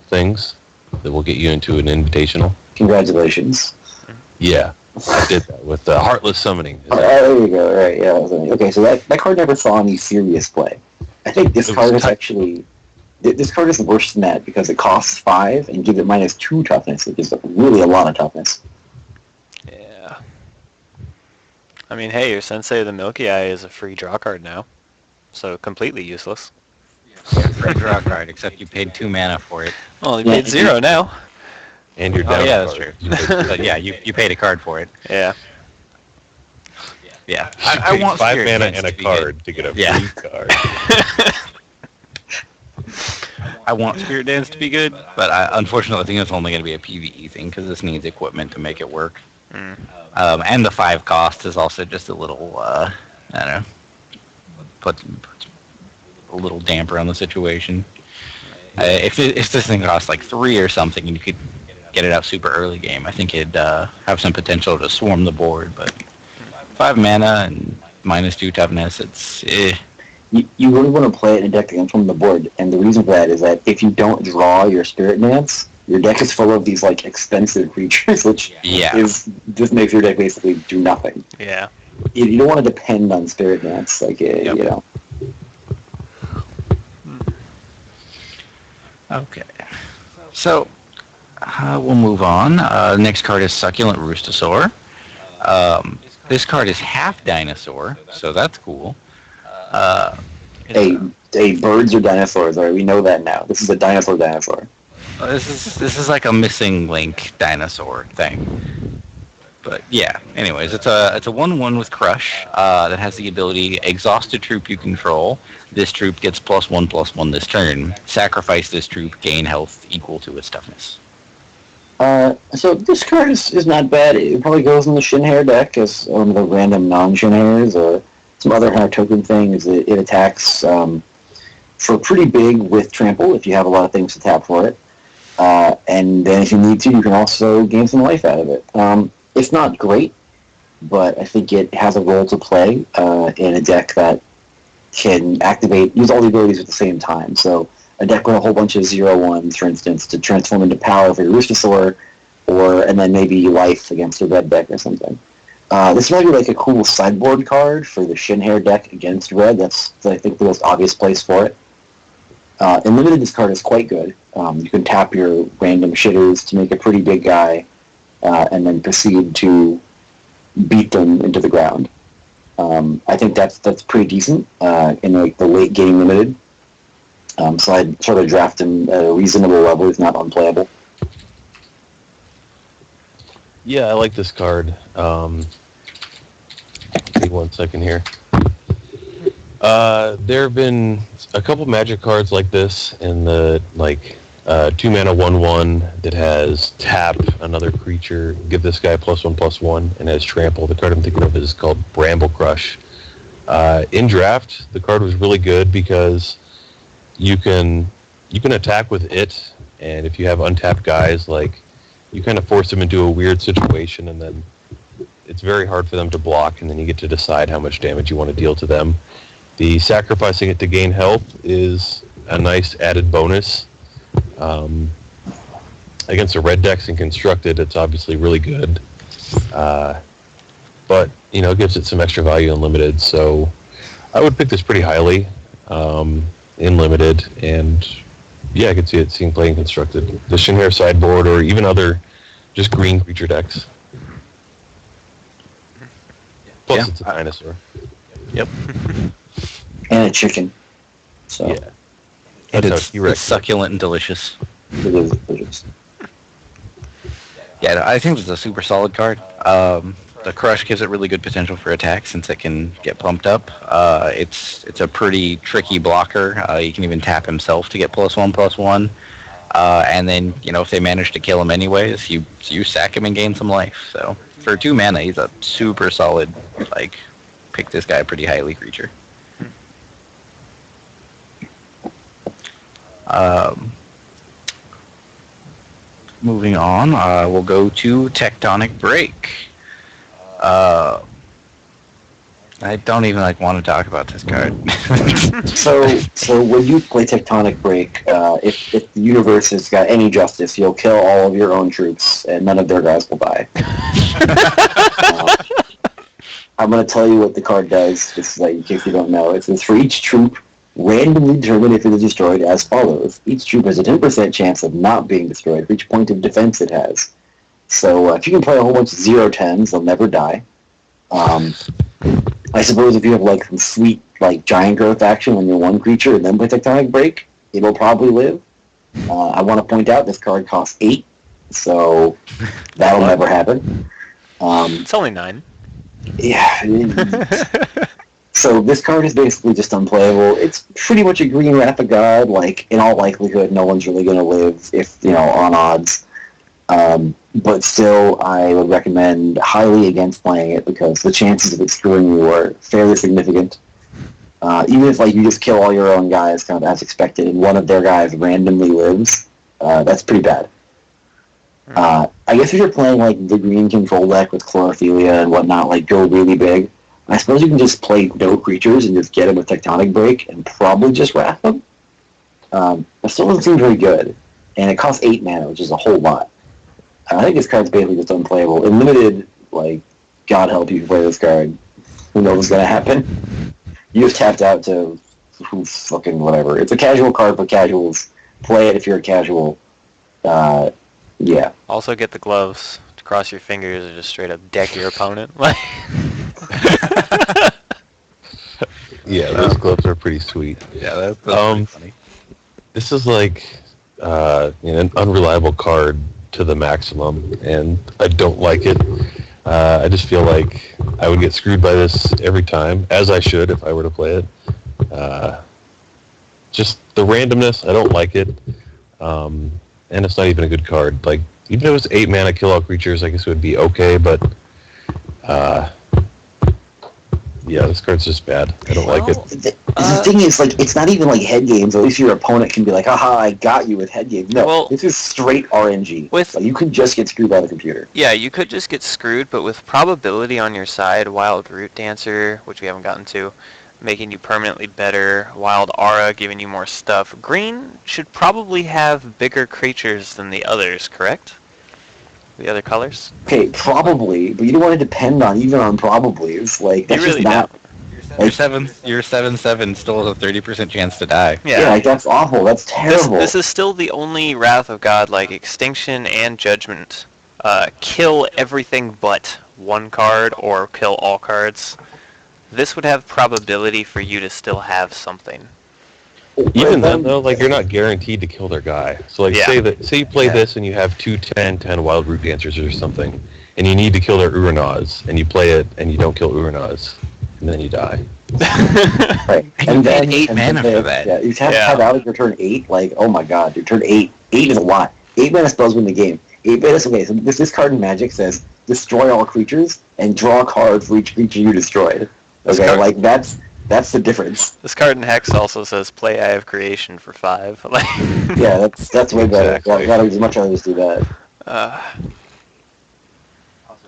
things that will get you into an invitational. Congratulations. Yeah, I did that with Heartless Summoning. Oh, there you go. Right, yeah. Okay, so that card never saw any serious play. I think this It was card is tight. actually this card is worse than that because it costs 5 and gives it -2 toughness, which is really a lot of toughness. Yeah. I mean, hey, your Sensei of the Milky Eye is a free draw card now, so completely useless. Yeah, free draw card, except you paid 2 mana for it. Well, you Yeah, paid 0 now. And you're Oh down. yeah, that's true. But yeah, you paid a card for it. Yeah. Yeah, I I want 5 Spirit mana Dance and a to be card good. to get a Yeah. free card. I want Spirit Dance to be good, but unfortunately, I think it's only going to be a PvE thing because this needs equipment to make it work. Mm. And the 5 cost is also just a little, I don't know, puts a little damper on the situation. If this thing costs like 3 or something, and you could get it out super early game, I think it'd have some potential to swarm the board. But 5 mana and -2 toughness, it's You really want to play it in a deck that comes from the board, and the reason for that is that if you don't draw your Spirit Dance, your deck is full of these like expensive creatures, which just makes your deck basically do nothing. Yeah. You don't want to depend on Spirit Dance, like you know. Okay. So, we'll move on. Next card is Succulent Roostosaur. This card is half dinosaur, so that's cool. Hey, birds are dinosaurs, alright? We know that now. This is a dinosaur. This is like a missing link dinosaur thing. But yeah, anyways, it's a 1/1 with Crush that has the ability exhaust a troop you control. This troop gets +1/+1 this turn. Sacrifice this troop, gain health equal to its toughness. So this card is not bad. It probably goes in the Shinhair deck as one of the random non-Shinhairs, or some other hard token things. It attacks for pretty big with trample if you have a lot of things to tap for it. And then if you need to, you can also gain some life out of it. It's not great, but I think it has a role to play in a deck that can use all the abilities at the same time. So a deck with a whole bunch of 0/1s, for instance, to transform into power for your Roostosaur, and then maybe life against a red deck or something. This might be like a cool sideboard card for the Shinhair deck against red. That's, I think, the most obvious place for it. In limited, this card is quite good. You can tap your random shitters to make a pretty big guy, and then proceed to beat them into the ground. I think that's pretty decent in like the late game limited. So I'd sort of draft him at a reasonable level. He's not unplayable. Yeah, I like this card. Give me 1 second here. There have been a couple Magic cards like this in the 2 mana 1/1 that has tap another creature, give this guy +1/+1, and has trample. The card I'm thinking of is called Bramble Crush. In draft, the card was really good because you can attack with it, and if you have untapped guys, you kind of force them into a weird situation, and then it's very hard for them to block, and then you get to decide how much damage you want to deal to them. The sacrificing it to gain health is a nice added bonus. Against the red decks and constructed, it's obviously really good. But, it gives it some extra value in limited, so I would pick this pretty highly in limited, and yeah, I could see it seeing playing constructed. The Shinhair sideboard, or even other just green creature decks. Plus, it's a dinosaur. Yep. And a chicken. So Yeah. It's succulent and delicious. it is delicious. Yeah, I think it's a super solid card. The Crush gives it really good potential for attack since it can get pumped up. It's a pretty tricky blocker. You can even tap himself to get +1/+1. And then, if they manage to kill him anyways, you sack him and gain some life. So for 2 mana, he's a super solid, pick this guy pretty highly creature. Moving on, we'll go to Tectonic Break. I don't even want to talk about this card. So when you play Tectonic Break, if the universe has got any justice, you'll kill all of your own troops, and none of their guys will die. I'm going to tell you what the card does, just in case you don't know. It says, for each troop, randomly determine if it is destroyed as follows. Each troop has a 10% chance of not being destroyed for each point of defense it has. So if you can play a whole bunch of 0-10s, they'll never die. I suppose if you have some sweet giant growth action on your one creature and then play Tectonic Break, it'll probably live. I want to point out this card costs 8, so that'll never happen. It's only 9. Yeah. So this card is basically just unplayable. It's pretty much a green Wrath of God. In all likelihood, no one's really going to live if on odds. But still, I would recommend highly against playing it because the chances of it screwing you are fairly significant. Even if you just kill all your own guys kind of as expected and one of their guys randomly lives, that's pretty bad. I guess if you're playing the green control deck with Chlorothelia and whatnot, go really big, I suppose you can just play no creatures and just get them with Tectonic Break and probably just wrath them. It still doesn't seem very good, and it costs 8 mana, which is a whole lot. I think this card's basically just unplayable. In limited, God help you play this card. Who knows what's going to happen? You just tapped out to who fucking whatever. It's a casual card for casuals. Play it if you're a casual. Yeah. Also get the gloves to cross your fingers or just straight up deck your opponent. Yeah, those gloves are pretty sweet. Yeah, that's pretty funny. This is an unreliable card to the maximum, and I don't like it. I just feel like I would get screwed by this every time, as I should if I were to play it. Just the randomness, I don't like it. And it's not even a good card. Even if it was 8 mana, kill all creatures, I guess it would be okay, but yeah, this card's just bad. I don't like it. The thing is, it's not even head games. At least your opponent can be haha, I got you with head games. No, this is straight RNG. You can just get screwed by the computer. Yeah, you could just get screwed, but with probability on your side, Wild Root Dancer, which we haven't gotten to, making you permanently better, Wild Aura giving you more stuff. Green should probably have bigger creatures than the others, correct? The other colors? Okay, probably, but you don't want to depend on probably. It's that's you really just not. Your 7/7 still has a 30% chance to die. Yeah, that's awful. That's terrible. This is still the only Wrath of God, Extinction and Judgment. Kill everything but one card or kill all cards. This would have probability for you to still have something. Even then, though, you're not guaranteed to kill their guy. So, say you play this and you have 2/10/10 Wild Root Dancers or something, and you need to kill their Uranaz, and you play it and you don't kill Uranaz, and then you die. Right. And then 8 mana for that. Yeah, you have to have out of your turn 8. Oh my god, your turn 8. 8 is a lot. 8 mana spells win the game. 8 mana. Okay, so this card in Magic says destroy all creatures and draw a card for each creature you destroyed. Okay, that's the difference. This card in Hex also says play Eye of Creation for 5. Yeah, that's way better. Exactly. I'd much rather just do that.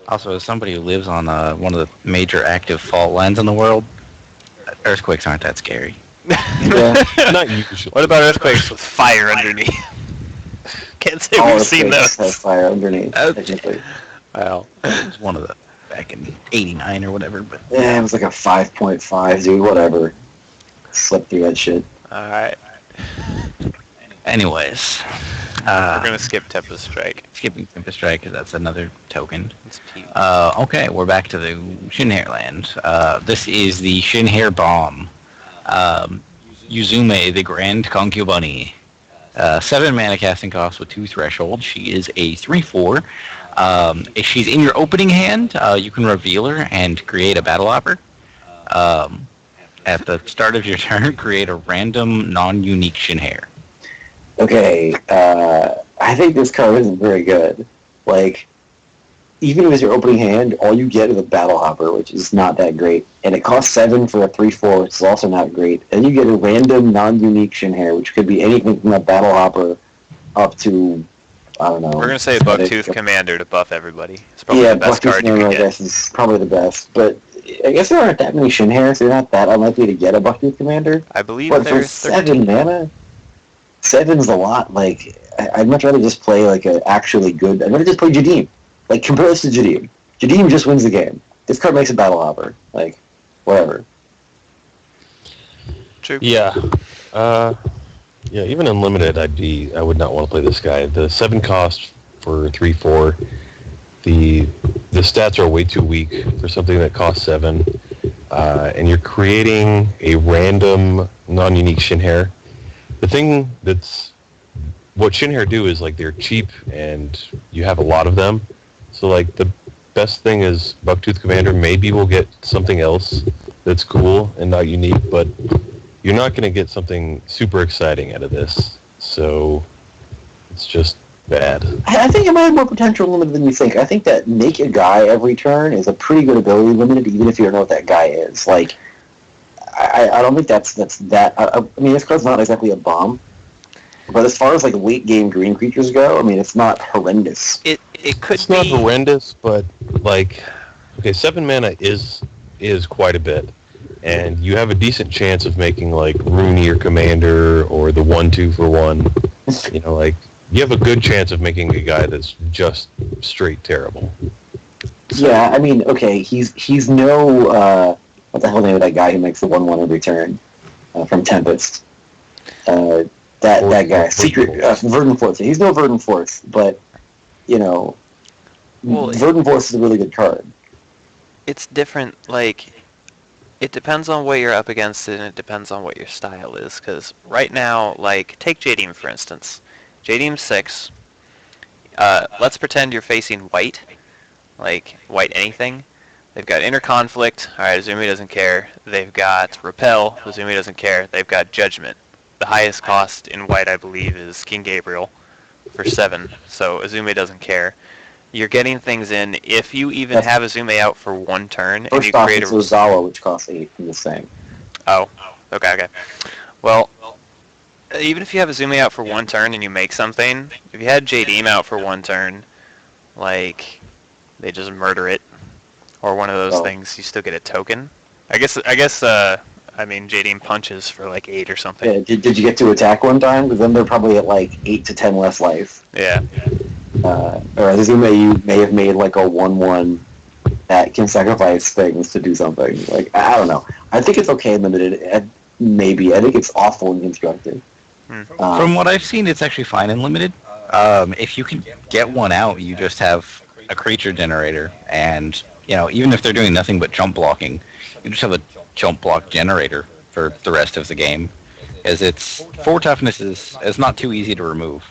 Also, as somebody who lives on one of the major active fault lines in the world, earthquakes aren't that scary. Yeah. Not usually. What about earthquakes with fire underneath? Can't say we've seen those. Has fire underneath. Technically. Wow. It was one of the back in '89 or whatever, but Yeah, it was a 5.5, dude. Whatever. Slept through that shit. Alright. anyways, We're gonna skip Tempest Strike. skipping Tempest Strike because that's another token. It's Pete. Okay, we're back to the Shinhair land. This is the Shinhair Bomb. Yuzume, the Grand Concubani. 7 mana casting cost with 2 thresholds. She is a 3/4. If she's in your opening hand, you can reveal her and create a Battle Hopper. At the start of your turn, create a random non-unique Shinhair. Okay, I think this card isn't very good. Even with your opening hand, all you get is a Battle Hopper, which is not that great. And it costs 7 for a 3/4, which is also not great. And you get a random non-unique Shinhair, which could be anything from a Battle Hopper up to, I don't know. We're gonna say Bucktooth Commander to buff everybody. It's probably Yeah, the best Bucktooth card you Commander, can I get. guess, is probably the best. But I guess there aren't that many Shin hairs, so you're not that unlikely to get a Bucktooth Commander. I believe But for there's 7 mana, 7's a lot. Like, I'd much rather just play like a actually good. I'd rather just play Jadim. Like, compare this to Jadim. Jadim just wins the game. This card makes a battle hopper. Like, whatever. True. Yeah. Yeah, even unlimited, I would not want to play this guy. The 7 cost for 3/4. The stats are way too weak for something that costs 7. And you're creating a random non-unique Shinhair. The thing what Shinhair do is like they're cheap and you have a lot of them. So like the best thing is Bucktooth Commander. Maybe we'll get something else that's cool and not unique, but you're not going to get something super exciting out of this. So it's just bad. I think it might have more potential limited than you think. I think that make a guy every turn is a pretty good ability limited, even if you don't know what that guy is. Like, I don't think that's that. I mean, this card's not exactly a bomb, but as far as like late game green creatures go, I mean, it's not horrendous. It could It's be. not horrendous, but like, okay, 7 mana is quite a bit, and you have a decent chance of making like Rooney or Commander or the 1/2 for 1. You know, like you have a good chance of making a guy that's just straight terrible. Yeah, I mean, okay, he's no what the hell name of that guy who makes the 1/1 every turn from Tempest. That guy, Secret Verdant Force. He's no Verdant Force, but you know, Verdant Force is a really good card. It's different. Like, it depends on what you're up against, and it depends on what your style is. Because right now, like, take Jadim for instance. Jadim's 6. Let's pretend you're facing white, like white anything. They've got Inner Conflict. All right, Azumi doesn't care. They've got Repel. Azumi doesn't care. They've got Judgment. The highest cost in white, I believe, is King Gabriel for 7. So Azumi doesn't care. You're getting things in. If you even have Azumi out for 1 turn, and you First off, create it's Ozawa, which costs 8 in the same. Oh, okay. Well, even if you have Azumi out for 1 turn and you make something, if you had Jadim out for 1 turn, like, they just murder it, or one of those things, you still get a token. I guess. I mean, Jadim punches for like 8 or something. Yeah, did you get to attack one time? Because then they're probably at like 8 to 10 less life. Yeah. Or Azumi, you may have made like a 1/1 that can sacrifice things to do something. Like, I don't know. I think it's okay in limited. Maybe. I think it's awful in constructed. From what I've seen, it's actually fine in limited. If you can get one out, you just have a creature generator, and you know, even if they're doing nothing but jump blocking, you just have a jump block generator for the rest of the game, as its 4 toughness is not too easy to remove.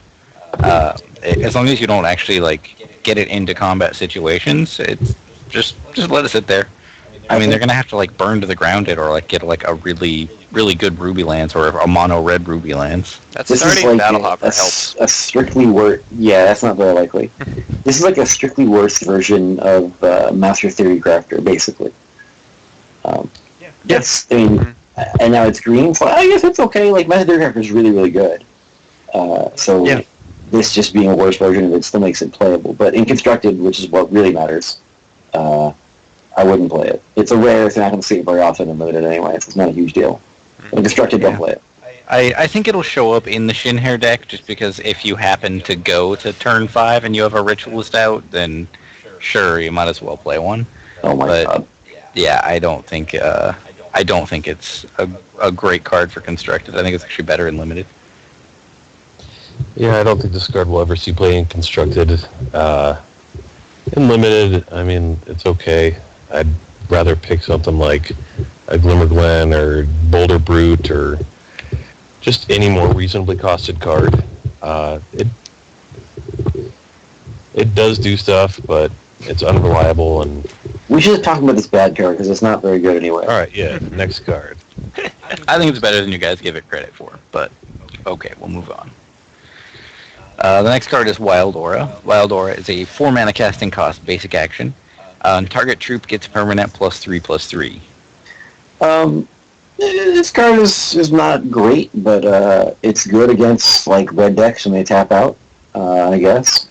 As long as you don't actually like get it into combat situations, it's just let it sit there. I mean, they're gonna have to like burn to the ground it, or like get like a really good Ruby Lance or a mono red Ruby Lance. That's This starting is like Battle Hopper helps. a strictly worse. Yeah, that's not very likely. This is like a strictly worse version of Master Theory Crafter, basically. Yes, I mean, and now it's green, so I guess it's okay. Like, Master Theory Crafter is really good. So Yeah. this just being a worse version of it still makes it playable. But in constructed, which is what really matters, I wouldn't play it. It's a rare, so you're not going to see it very often in limited anyway, so it's not a huge deal. But in constructed, don't play it. I think it'll show up in the Shinhair deck, just because if you happen to go to turn 5 and you have a Ritualist out, then sure, you might as well play one. Oh my But god. yeah, I don't think it's a great card for constructed. I think it's actually better in limited. Yeah, I don't think this card will ever see play in constructed. In limited, I mean, it's okay. I'd rather pick something like a Glimmerglen or Boulder Brute or just any more reasonably costed card. It does do stuff, but it's unreliable. And We should talk about this bad card, because it's not very good anyway. all right, yeah, next card. I think it's better than you guys give it credit for, but okay, we'll move on. The next card is Wild Aura. Wild Aura is a 4 mana casting cost basic action. Target troop gets permanent +3/+3. This card is not great, but it's good against like red decks when they tap out, I guess.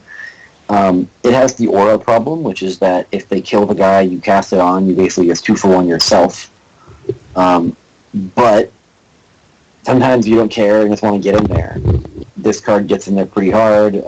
It has the aura problem, which is that if they kill the guy you cast it on, you basically get 2-for-1 yourself. But sometimes you don't care and just want to get in there. This card gets in there pretty hard.